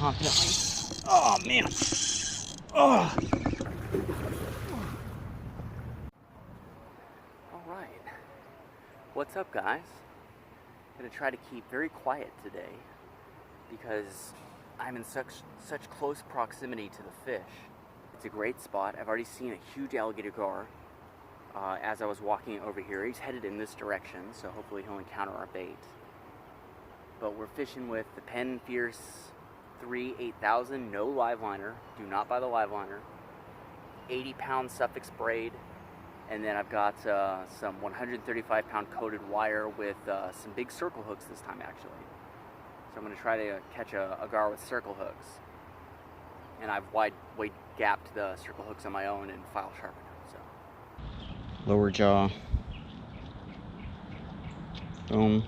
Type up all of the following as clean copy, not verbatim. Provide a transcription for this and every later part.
confidently. Oh, man. Oh. All right. What's up, guys? I'm going to try to keep very quiet today because I'm in such close proximity to the fish. It's a great spot. I've already seen a huge alligator gar as I was walking over here. He's headed in this direction, so hopefully he'll encounter our bait. But we're fishing with the Penn Fierce 3 8000, no live liner. Do not buy the live liner. 80-pound Suffolk braid, and then I've got some 135-pound coated wire with some big circle hooks this time, actually. So I'm going to try to catch a gar with circle hooks. And I've wide gapped the circle hooks on my own and file sharpener. So lower jaw. Boom.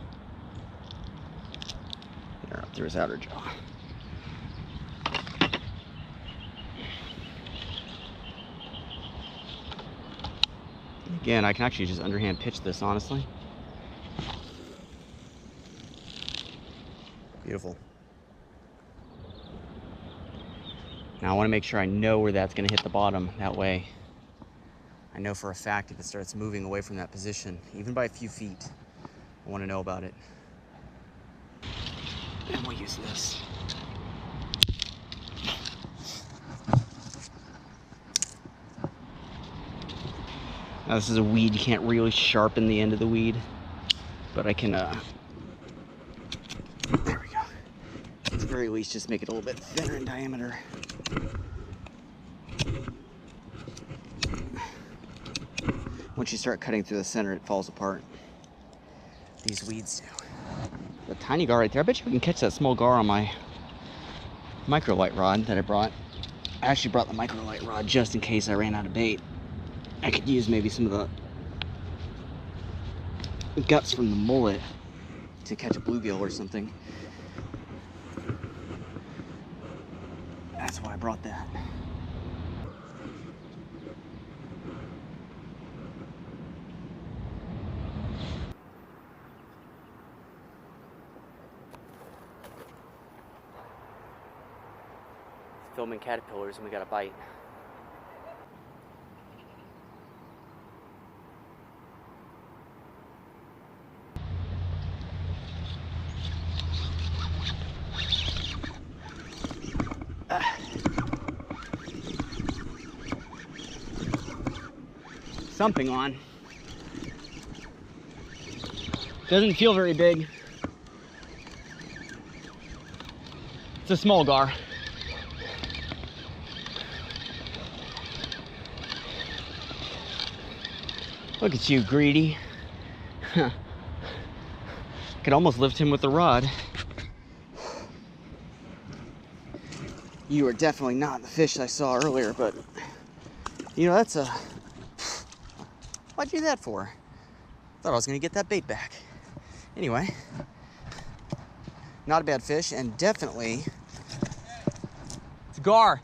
There, up through his outer jaw. Again, I can actually just underhand pitch this, honestly. Beautiful. Now I want to make sure I know where that's going to hit the bottom. That way I know for a fact if it starts moving away from that position, even by a few feet, I want to know about it. And we'll use this. Now this is a weed, you can't really sharpen the end of the weed, but I can, there we go. At the very least, just make it a little bit thinner in diameter. Once you start cutting through the center, it falls apart. These weeds do. The tiny gar right there, I bet you we can catch that small gar on my microlight rod that I brought. I actually brought the microlight rod just in case I ran out of bait. I could use maybe some of the guts from the mullet to catch a bluegill or something. That's why I brought that. Filming caterpillars and we got a bite. Something on. Doesn't feel very big. It's a small gar. Look at you, greedy. Could almost lift him with the rod. You are definitely not the fish I saw earlier, but you know, that's a... Why'd you do that for? Thought I was gonna get that bait back. Anyway, not a bad fish, and definitely it's gar.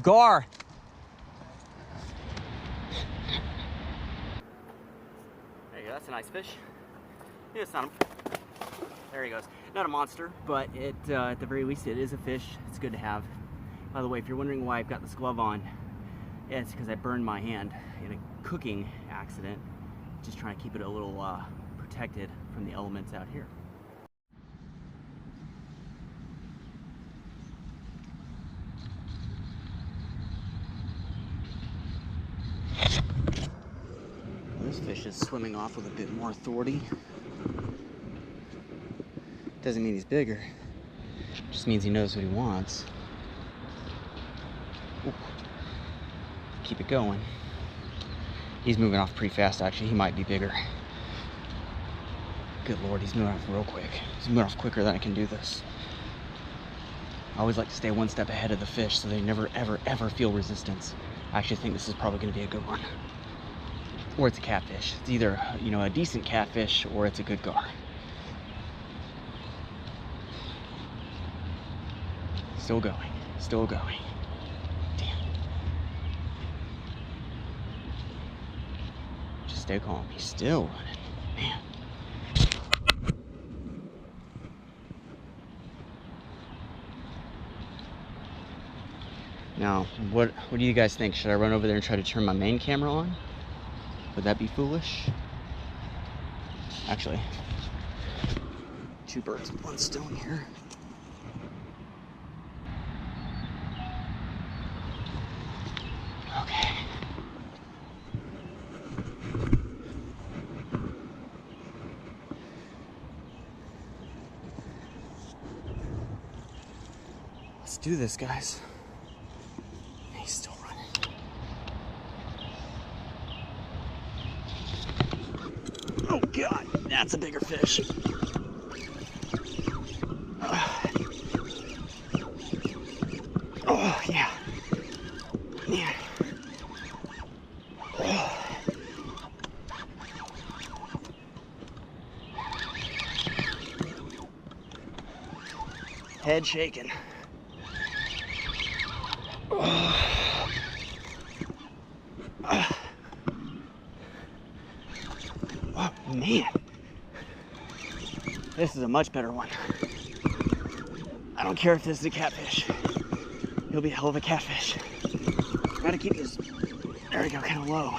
Gar. There you go. That's a nice fish. Yeah, it's not a... There he goes. Not a monster, but it at the very least it is a fish. It's good to have. By the way, if you're wondering why I've got this glove on, it's because I burned my hand in a cooking accident. Just trying to keep it a little protected from the elements out here. This fish is swimming off with a bit more authority. Doesn't mean he's bigger. Just means he knows what he wants. Ooh. Keep it going. He's moving off pretty fast, actually. He might be bigger. Good Lord, he's moving off real quick. He's moving off quicker than I can do this. I always like to stay one step ahead of the fish so they never, ever, ever feel resistance. I actually think this is probably going to be a good one. Or it's a catfish. It's either, you know, a decent catfish or it's a good gar. Still going. Still going. Damn. Just stay calm. He's still running. Man. Now, what do you guys think? Should I run over there and try to turn my main camera on? Would that be foolish? Actually, two birds with one stone here. Okay. Let's do this, guys. He's still running. Oh God, that's a bigger fish. Oh yeah. Yeah. Oh. Head shaking. Oh. Oh man, this is a much better one. I don't care if this is a catfish. He'll be a hell of a catfish. Gotta keep his, there we go, kind of low.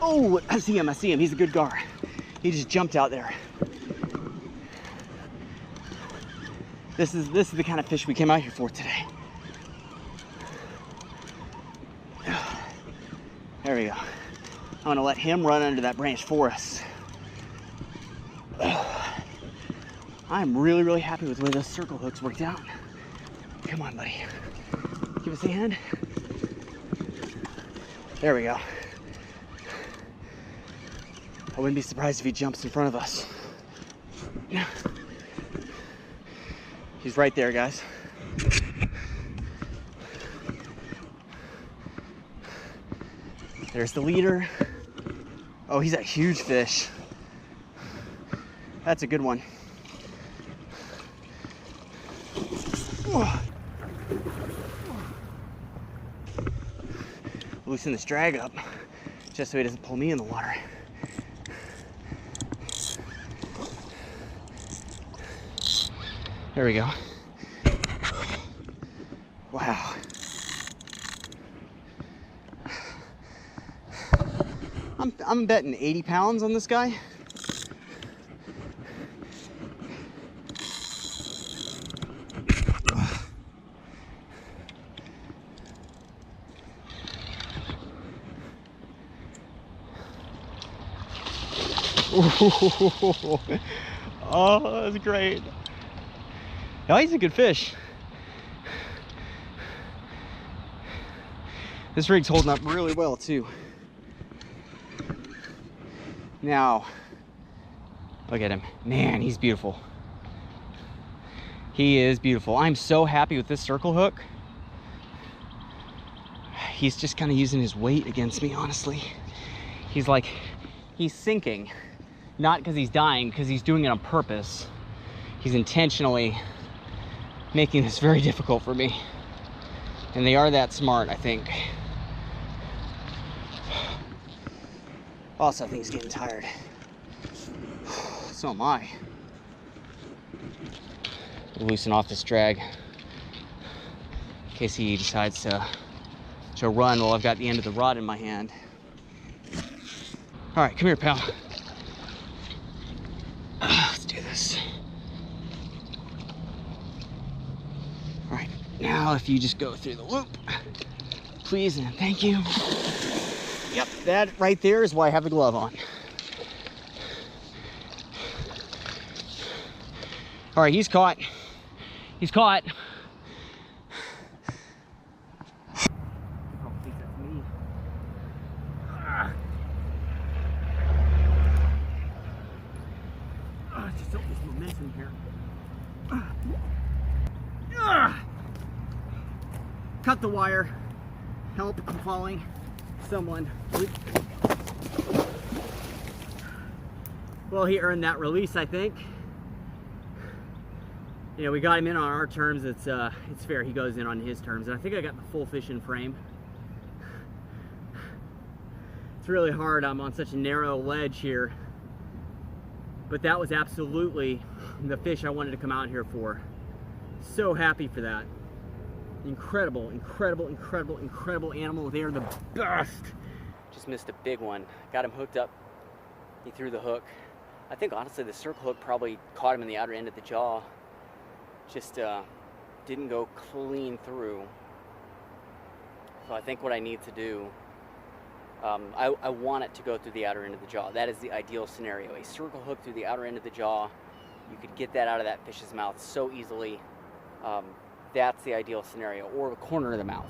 Oh, I see him, He's a good gar. He just jumped out there. This is the kind of fish we came out here for today. There we go. I'm gonna let him run under that branch for us. I'm really, really happy with the way those circle hooks worked out. Come on, buddy. Give us a hand. There we go. I wouldn't be surprised if he jumps in front of us. He's right there, guys. There's the leader. Oh, he's a huge fish. That's a good one. Loosen this drag up just so he doesn't pull me in the water. There we go. Wow. I'm betting 80 pounds on this guy. Oh, that's great. Oh, he's a good fish. This rig's holding up really well too. Now, look at him. Man, he's beautiful. He is beautiful. I'm so happy with this circle hook. He's just kind of using his weight against me, honestly. He's sinking. Not because he's dying, because he's doing it on purpose. He's intentionally making this very difficult for me. And they are that smart, I think. Also, I think he's getting tired. So am I. Loosen off this drag in case he decides to run while I've got the end of the rod in my hand. All right, come here, pal. Let's do this. All right, now if you just go through the loop, please and thank you. Yep, that right there is why I have the glove on. All right, he's caught. He's caught. Oh, I think that's me. Just don't lose momentum here. Cut the wire. Help, I'm falling. Someone. Well, he earned that release, I think. You know, we got him in on our terms. It's fair. He goes in on his terms, and I think I got the full fish in frame. It's really hard. I'm on such a narrow ledge here, but that was absolutely the fish I wanted to come out here for. So happy for that. Incredible, incredible, incredible, incredible animal. They are the best. Just missed a big one. Got him hooked up. He threw the hook. I think honestly the circle hook probably caught him in the outer end of the jaw. Just didn't go clean through. So I think what I need to do, I want it to go through the outer end of the jaw. That is the ideal scenario. A circle hook through the outer end of the jaw. You could get that out of that fish's mouth so easily. That's the ideal scenario, or the corner of the mouth.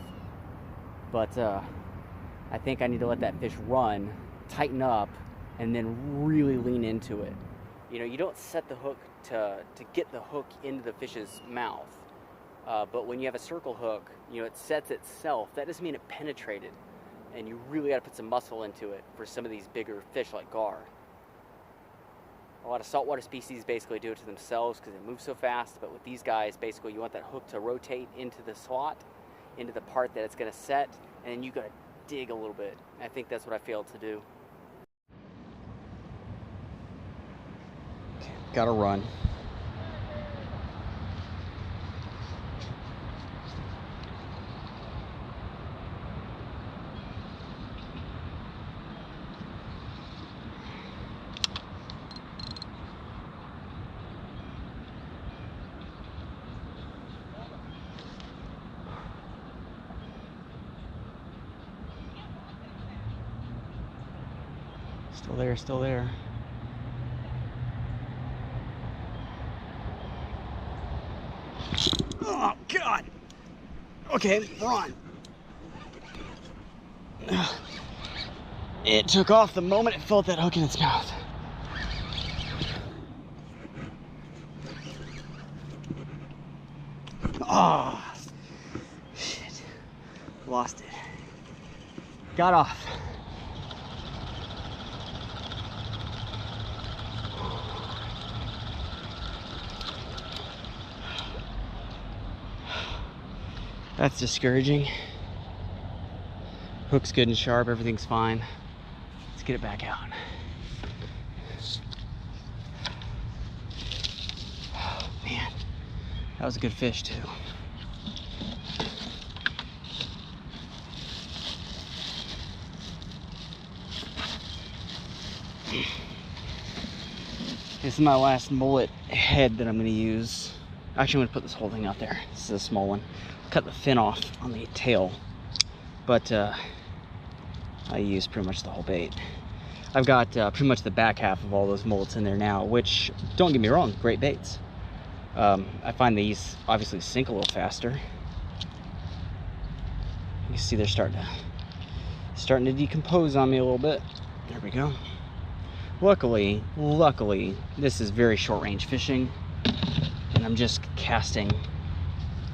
But I think I need to let that fish run, tighten up, and then really lean into it. You know, you don't set the hook to get the hook into the fish's mouth. But when you have a circle hook, you know, it sets itself. That doesn't mean it penetrated. And you really got to put some muscle into it for some of these bigger fish like gar. A lot of saltwater species basically do it to themselves because they move so fast. But with these guys, basically you want that hook to rotate into the slot, into the part that it's going to set, and then you got to dig a little bit. I think that's what I failed to do. Gotta run. Still there, still there. Oh, God. Okay, run. It took off the moment it felt that hook in its mouth. Oh, shit. Lost it. Got off. That's discouraging. Hook's good and sharp, everything's fine. Let's get it back out. Oh, man, that was a good fish too. This is my last mullet head that I'm gonna use. Actually, I'm gonna put this whole thing out there. This is a small one. Cut the fin off on the tail, but I use pretty much the whole bait. I've got pretty much the back half of all those mullets in there now, which, don't get me wrong, great baits. I find these obviously sink a little faster. You see they're starting to decompose on me a little bit. There we go. Luckily, this is very short range fishing, and I'm just casting.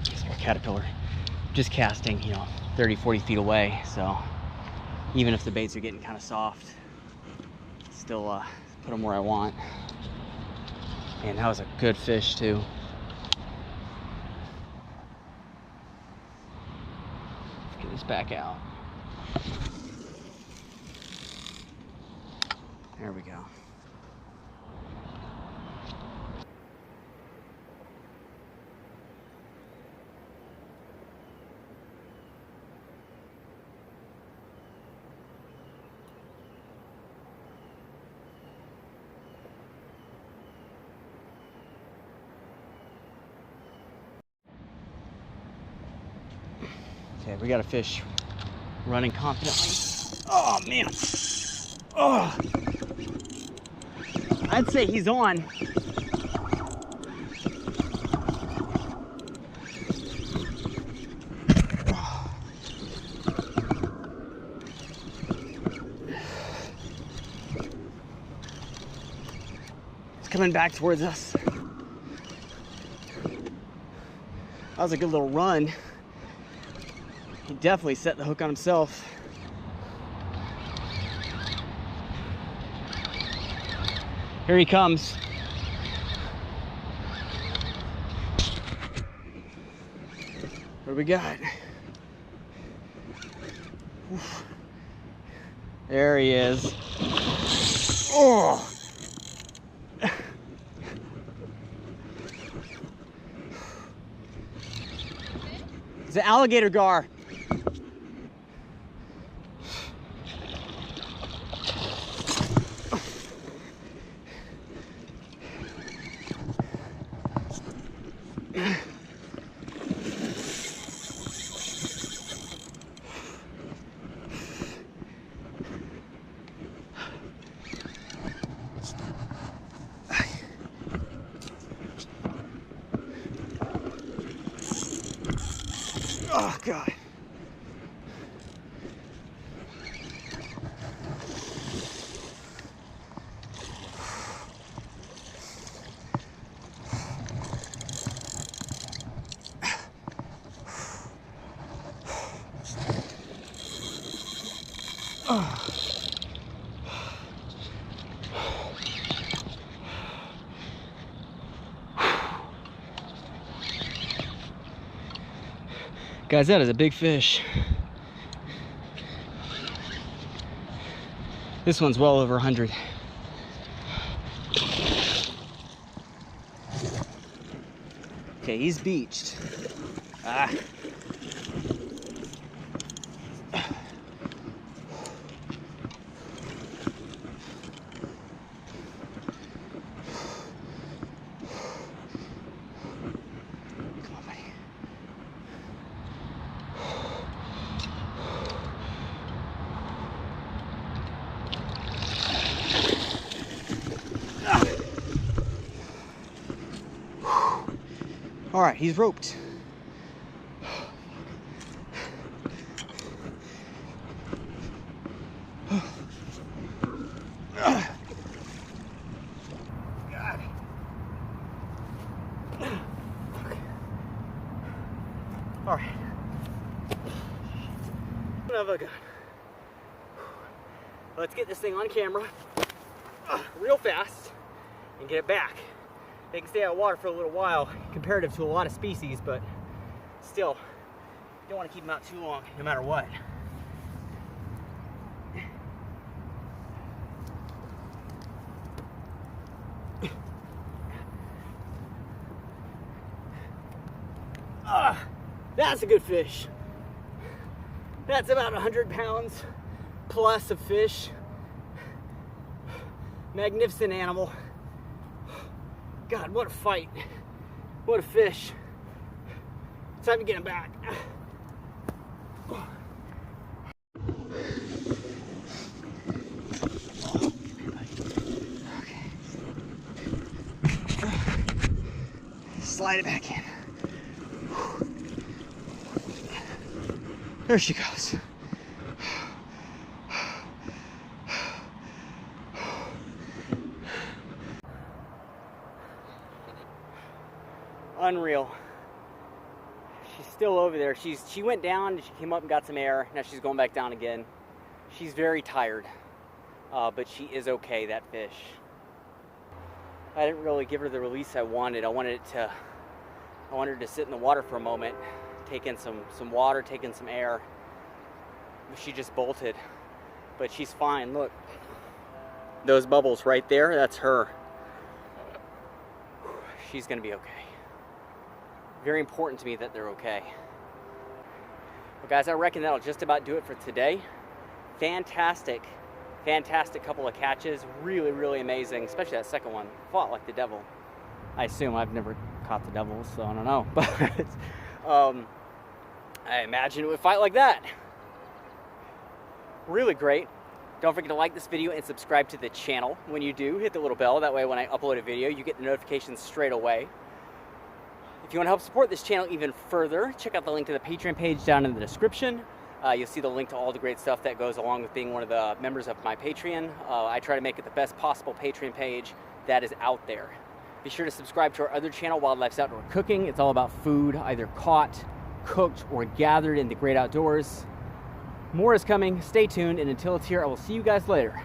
It's like a caterpillar. Just casting, you know, 30-40 feet away. So even if the baits are getting kind of soft, still put them where I want. And that was a good fish too. Let's get this back out. There we go. Okay, we got a fish running confidently. Oh, man. Oh. I'd say he's on. It's coming back towards us. That was a good little run. He definitely set the hook on himself. Here he comes. What do we got? Oof. There he is. Oh! It's an alligator gar. Oh, God. Guys, that is a big fish. This one's well over 100. Okay, he's beached. Ah. Come on, buddy. All right, he's roped. God. All right. Son of a gun. Let's get this thing on camera real fast and get it back. They can stay out of water for a little while, comparative to a lot of species, but still, you don't want to keep them out too long, no matter what. That's a good fish. That's about 100 pounds plus of fish. Magnificent animal. God, what a fight. What a fish. Time to get him back. Okay. Slide it back in. There she goes. Unreal. She's still over there. She went down, she came up and got some air. Now she's going back down again. She's very tired, but she is okay, that fish. I didn't really give her the release I wanted. I wanted her to sit in the water for a moment, take in some water, take in some air. She just bolted, but she's fine. Look, those bubbles right there, that's her. She's gonna be okay. Very important to me that they're okay. Well, guys, I reckon that'll just about do it for today. Fantastic couple of catches. Really, really amazing, especially that second one. Fought like the devil. I assume. I've never caught the devil, so I don't know. But I imagine it would fight like that. Really great. Don't forget to like this video and subscribe to the channel. When you do, hit the little bell. That way when I upload a video, you get the notifications straight away. If you want to help support this channel even further, check out the link to the Patreon page down in the description. You'll see the link to all the great stuff that goes along with being one of the members of my Patreon. I try to make it the best possible Patreon page that is out there. Be sure to subscribe to our other channel, Wildlife's Outdoor Cooking. It's all about food, either caught, cooked, or gathered in the great outdoors. More is coming. Stay tuned, and until it's here, I will see you guys later.